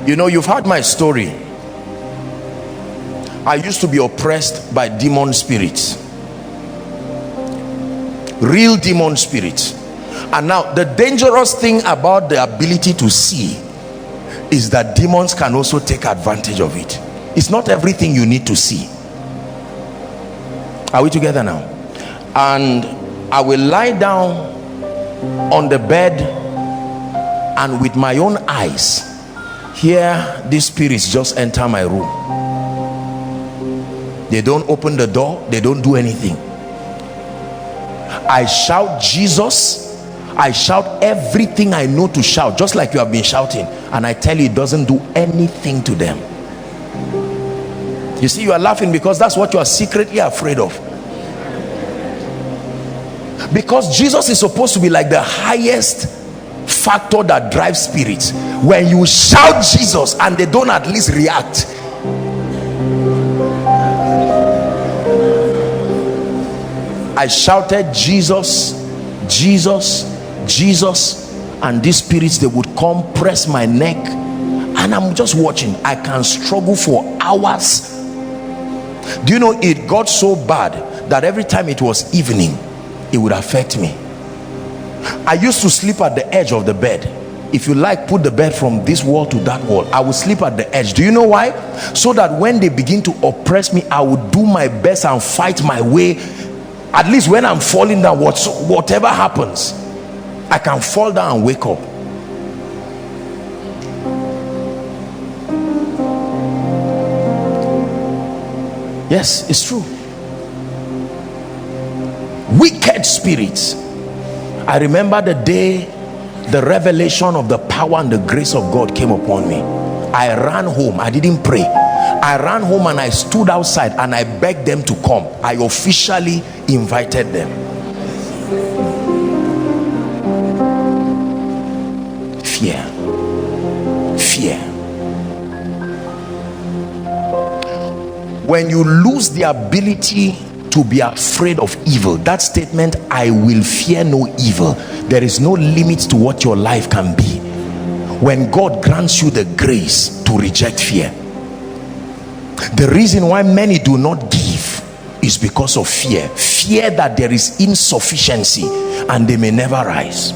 You know, you've heard my story. I used to be oppressed by demon spirits, real demon spirits. And now the dangerous thing about the ability to see is that demons can also take advantage of it. It's not everything you need to see. Are we together now? And I will lie down on the bed, and with my own eyes here these spirits just enter my room. They don't open the door, they don't do anything. I shout Jesus, I shout everything I know to shout, just like you have been shouting, and I tell you it doesn't do anything to them. You see, you are laughing because that's what you are secretly afraid of. Because Jesus is supposed to be like the highest factor that drives spirits. When you shout Jesus and they don't at least react, I shouted Jesus, Jesus, Jesus, and these spirits, they would come press my neck, and I'm just watching. I can struggle for hours. Do you know, it got so bad that every time it was evening, it would affect me. I used to sleep at the edge of the bed. If you like, put the bed from this wall to that wall. I would sleep at the edge. Do you know why? So that when they begin to oppress me, I would do my best and fight my way. At least when I'm falling down, whatever happens, I can fall down and wake up. Yes, it's true. Wicked spirits. I remember the day the revelation of the power and the grace of God came upon me. I ran home. I didn't pray. I ran home and I stood outside and I begged them to come. I officially invited them. Fear. Fear. When you lose the ability to be afraid of evil, that statement, I will fear no evil, there is no limit to what your life can be. When God grants you the grace to reject fear. The reason why many do not give is because of fear. Fear that there is insufficiency and they may never rise.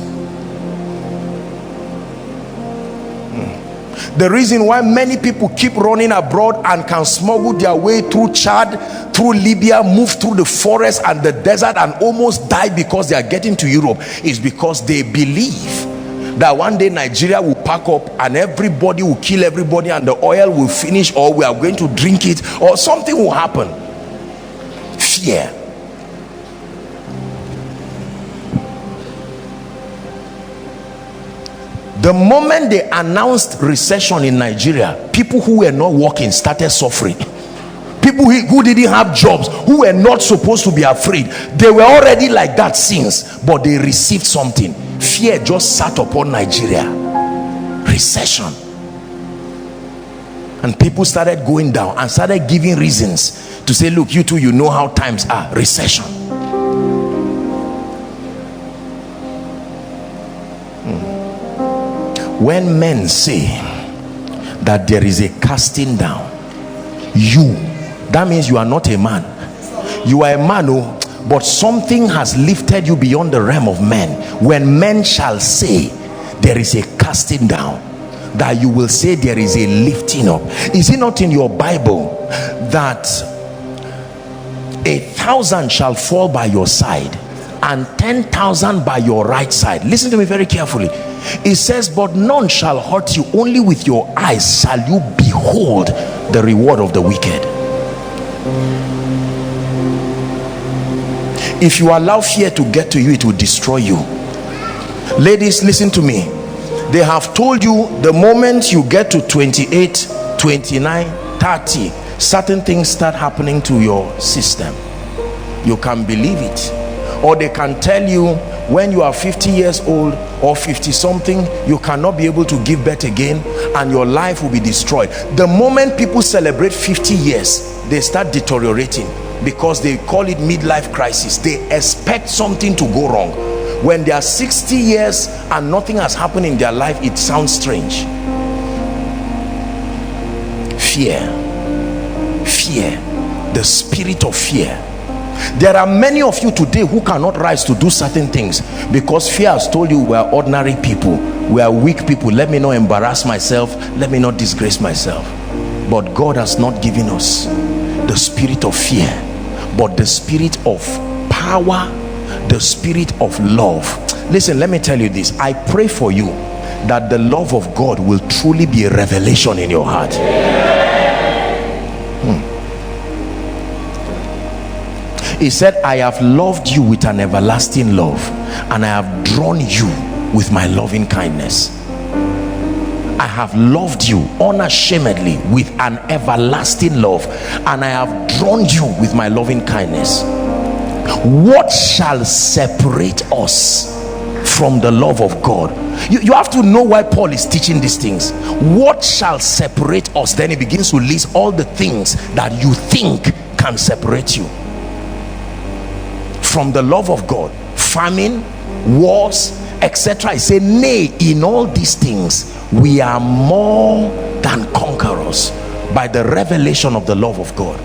The reason why many people keep running abroad and can smuggle their way through Chad, through Libya, move through the forest and the desert and almost die because they are getting to Europe is because they believe that one day Nigeria will pack up and everybody will kill everybody and the oil will finish, or we are going to drink it, or something will happen. Fear. The moment they announced recession in Nigeria, people who were not working started suffering. People who didn't have jobs, who were not supposed to be afraid, they were already like that since, but they received something. Fear just sat upon Nigeria. Recession. And people started going down and started giving reasons to say, look, you too, you know how times are. Recession. When men say that there is a casting down, that means you are not a man. You are a man, but something has lifted you beyond the realm of men. When men shall say there is a casting down, that you will say there is a lifting up. Is it not in your Bible that 1,000 shall fall by your side and 10,000 by your right side? Listen to me very carefully. It says, but none shall hurt you, only with your eyes shall you behold the reward of the wicked. If you allow fear to get to you, it will destroy you. Ladies, listen to me. They have told you the moment you get to 28, 29, 30, certain things start happening to your system. You can believe it. Or they can tell you when you are 50 years old or 50 something, you cannot be able to give birth again and your life will be destroyed. The moment people celebrate 50 years, they start deteriorating because they call it midlife crisis. They expect something to go wrong. When they are 60 years and nothing has happened in their life, it sounds strange. fear. Fear, the spirit of fear. There are many of you today who cannot rise to do certain things because fear has told you we are ordinary people, we are weak people. Let me not embarrass myself, let me not disgrace myself. But God has not given us the spirit of fear, but the spirit of power, the spirit of love. Listen, let me tell you this. I pray for you that the love of God will truly be a revelation in your heart. He said, I have loved you with an everlasting love, and I have drawn you with my loving kindness. I have loved you unashamedly with an everlasting love, and I have drawn you with my loving kindness. What shall separate us from the love of God? You have to know why Paul is teaching these things. What shall separate us? Then he begins to list all the things that you think can separate you from the love of God. Famine, wars, etc. He said, nay, in all these things we are more than conquerors by the revelation of the love of God.